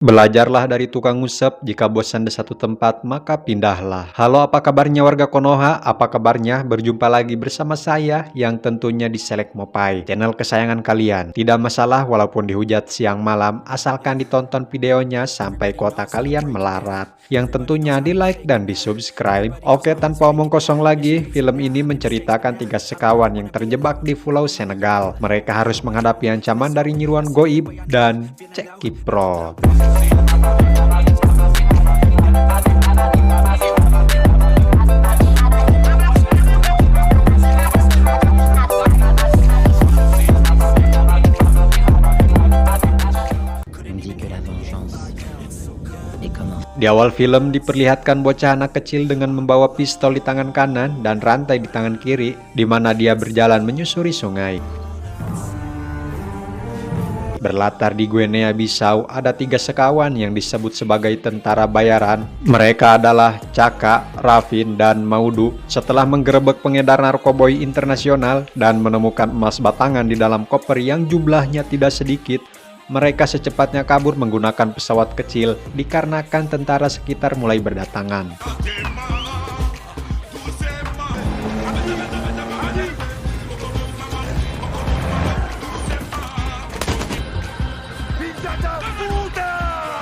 Belajarlah dari tukang ngusap, jika bosan di satu tempat, maka pindahlah. Halo, apa kabarnya warga Konoha? Apa kabarnya? Berjumpa lagi bersama saya yang tentunya di Select Mopai, channel kesayangan kalian. Tidak masalah walaupun dihujat siang malam, asalkan ditonton videonya sampai kuota kalian melarat. Yang tentunya di like dan di subscribe. Oke, tanpa omong kosong lagi, film ini menceritakan 3 sekawan yang terjebak di Pulau Senegal. Mereka harus menghadapi ancaman dari nyeruan goib dan cek kiprot. Di awal film diperlihatkan bocah anak kecil dengan membawa pistol di tangan kanan dan rantai di tangan kiri, di mana dia berjalan menyusuri sungai. Berlatar di Guinea Bissau, ada 3 sekawan yang disebut sebagai tentara bayaran. Mereka adalah Caka, Rafin, dan Maudu. Setelah menggerebek pengedar narkoboy internasional dan menemukan emas batangan di dalam koper yang jumlahnya tidak sedikit, mereka secepatnya kabur menggunakan pesawat kecil dikarenakan tentara sekitar mulai berdatangan.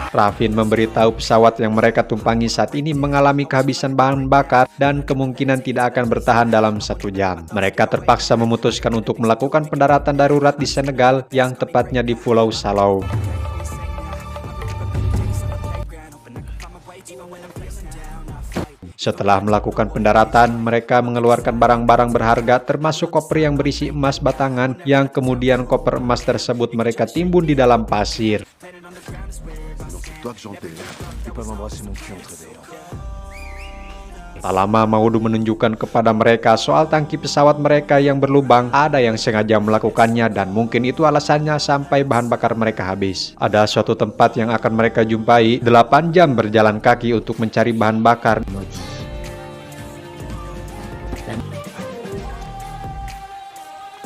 Rafin memberitahu pesawat yang mereka tumpangi saat ini mengalami kehabisan bahan bakar dan kemungkinan tidak akan bertahan dalam 1 jam. Mereka terpaksa memutuskan untuk melakukan pendaratan darurat di Senegal, yang tepatnya di Pulau Salau. Setelah melakukan pendaratan, mereka mengeluarkan barang-barang berharga termasuk koper yang berisi emas batangan, yang kemudian koper emas tersebut mereka timbun di dalam pasir. Tak lama Maudu menunjukkan kepada mereka soal tangki pesawat mereka yang berlubang. Ada yang sengaja melakukannya dan mungkin itu alasannya sampai bahan bakar mereka habis. Ada suatu tempat yang akan mereka jumpai 8 jam berjalan kaki untuk mencari bahan bakar.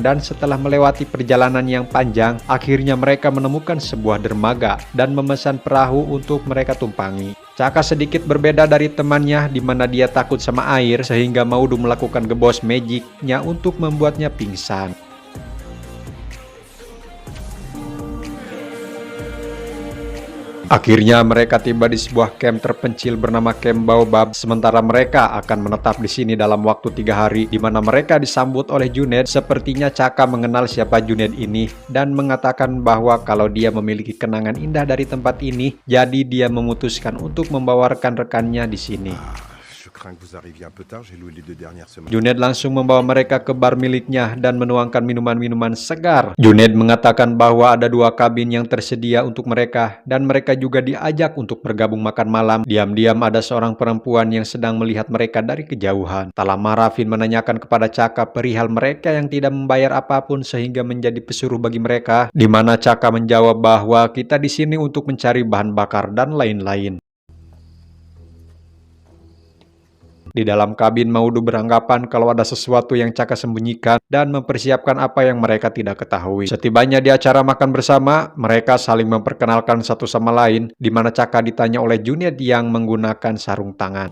Dan setelah melewati perjalanan yang panjang, akhirnya mereka menemukan sebuah dermaga dan memesan perahu untuk mereka tumpangi. Caka sedikit berbeda dari temannya, di mana dia takut sama air sehingga Maudu melakukan gebos magicnya untuk membuatnya pingsan. Akhirnya mereka tiba di sebuah camp terpencil bernama Camp Baobab. Sementara mereka akan menetap di sini dalam waktu 3 hari, di mana mereka disambut oleh Junaid. Sepertinya Caka mengenal siapa Junaid ini dan mengatakan bahwa kalau dia memiliki kenangan indah dari tempat ini, jadi dia memutuskan untuk membawa rekan-rekannya di sini. Junaid langsung membawa mereka ke bar miliknya dan menuangkan minuman-minuman segar. Junaid mengatakan bahwa ada 2 kabin yang tersedia untuk mereka dan mereka juga diajak untuk bergabung makan malam. Diam-diam ada seorang perempuan yang sedang melihat mereka dari kejauhan. Tak lama Rafin menanyakan kepada Caka perihal mereka yang tidak membayar apapun sehingga menjadi pesuruh bagi mereka, di mana Caka menjawab bahwa kita di sini untuk mencari bahan bakar dan lain-lain. Di dalam kabin, Maudu beranggapan kalau ada sesuatu yang Caka sembunyikan dan mempersiapkan apa yang mereka tidak ketahui. Setibanya di acara makan bersama, mereka saling memperkenalkan satu sama lain, di mana Caka ditanya oleh Junaid yang menggunakan sarung tangan.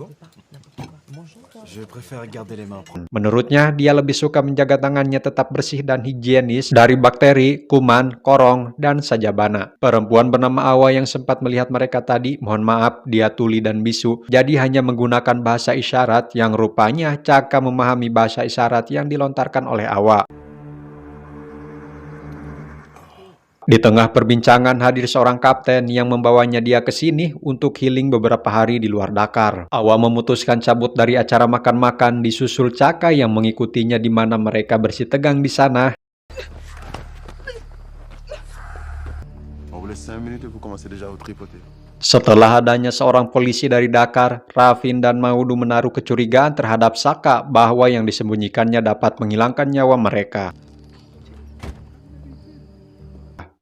Menurutnya, dia lebih suka menjaga tangannya tetap bersih dan higienis dari bakteri, kuman, korong, dan sajabana. Perempuan bernama Awa yang sempat melihat mereka tadi, mohon maaf, dia tuli dan bisu, jadi hanya menggunakan bahasa isyarat yang rupanya Caka memahami bahasa isyarat yang dilontarkan oleh Awa. Di tengah perbincangan hadir seorang kapten yang membawanya dia ke sini untuk healing beberapa hari di luar Dakar. Awa memutuskan cabut dari acara makan-makan disusul Caka yang mengikutinya, di mana mereka bersitegang di sana. Setelah adanya seorang polisi dari Dakar, Rafin dan Maudu menaruh kecurigaan terhadap Caka bahwa yang disembunyikannya dapat menghilangkan nyawa mereka.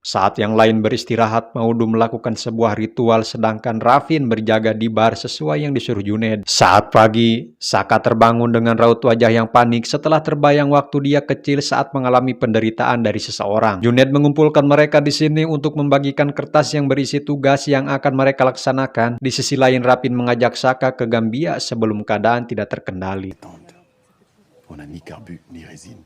Saat yang lain beristirahat, Maudu melakukan sebuah ritual sedangkan Rafin berjaga di bar sesuai yang disuruh Junaid. Saat pagi, Saka terbangun dengan raut wajah yang panik setelah terbayang waktu dia kecil saat mengalami penderitaan dari seseorang. Junaid mengumpulkan mereka di sini untuk membagikan kertas yang berisi tugas yang akan mereka laksanakan. Di sisi lain, Rafin mengajak Saka ke Gambia sebelum keadaan tidak terkendali. On n'a ni carbu ni résine.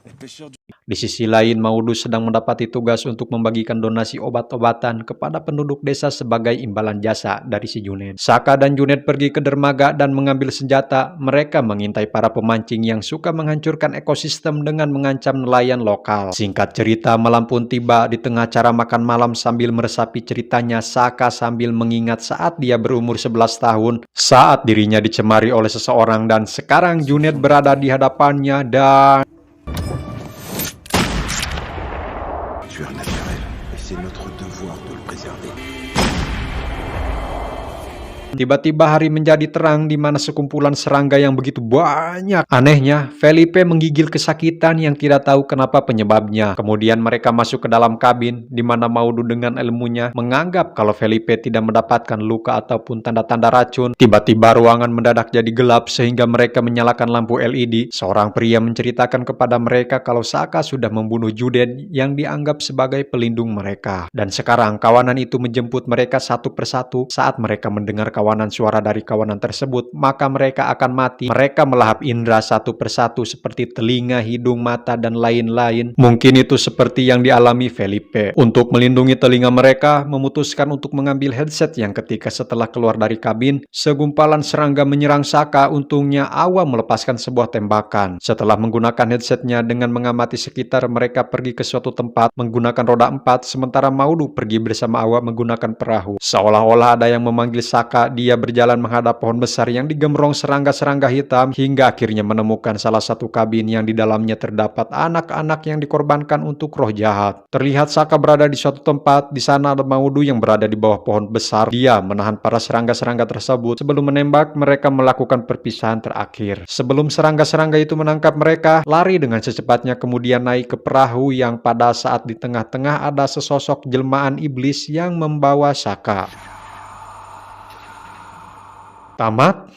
Les pêcheurs du... Di sisi lain, Maudu sedang mendapati tugas untuk membagikan donasi obat-obatan kepada penduduk desa sebagai imbalan jasa dari si Junaid. Saka dan Junaid pergi ke dermaga dan mengambil senjata. Mereka mengintai para pemancing yang suka menghancurkan ekosistem dengan mengancam nelayan lokal. Singkat cerita, malam pun tiba. Di tengah cara makan malam sambil meresapi ceritanya, Saka sambil mengingat saat dia berumur 11 tahun, saat dirinya dicemari oleh seseorang dan sekarang Junaid berada di hadapannya dan... tueur naturel, et c'est notre devoir de le préserver. Tiba-tiba hari menjadi terang di mana sekumpulan serangga yang begitu banyak. Anehnya, Felipe menggigil kesakitan yang tidak tahu kenapa penyebabnya. Kemudian mereka masuk ke dalam kabin, di mana Maudu dengan ilmunya menganggap kalau Felipe tidak mendapatkan luka ataupun tanda-tanda racun. Tiba-tiba ruangan mendadak jadi gelap sehingga mereka menyalakan lampu LED. Seorang pria menceritakan kepada mereka kalau Saka sudah membunuh Junaid yang dianggap sebagai pelindung mereka. Dan sekarang kawanan itu menjemput mereka satu persatu. Saat mereka mendengar kawanan suara dari kawanan tersebut, maka mereka akan mati. Mereka melahap indera satu persatu seperti telinga, hidung, mata, dan lain-lain. Mungkin itu seperti yang dialami Felipe. Untuk melindungi telinga mereka, memutuskan untuk mengambil headset yang ketika setelah keluar dari kabin, segumpalan serangga menyerang Saka. Untungnya Awa melepaskan sebuah tembakan. Setelah menggunakan headsetnya dengan mengamati sekitar, mereka pergi ke suatu tempat menggunakan roda 4, sementara Maudu pergi bersama Awa menggunakan perahu. Seolah-olah ada yang memanggil Saka. Dia berjalan menghadap pohon besar yang digemrong serangga-serangga hitam hingga akhirnya menemukan salah satu kabin yang di dalamnya terdapat anak-anak yang dikorbankan untuk roh jahat. Terlihat Saka berada di suatu tempat. Di sana ada Maudu yang berada di bawah pohon besar. Dia menahan para serangga-serangga tersebut. Sebelum menembak, mereka melakukan perpisahan terakhir. Sebelum serangga-serangga itu menangkap mereka, lari dengan secepatnya kemudian naik ke perahu yang pada saat di tengah-tengah ada sesosok jelmaan iblis yang membawa Saka. Tamat.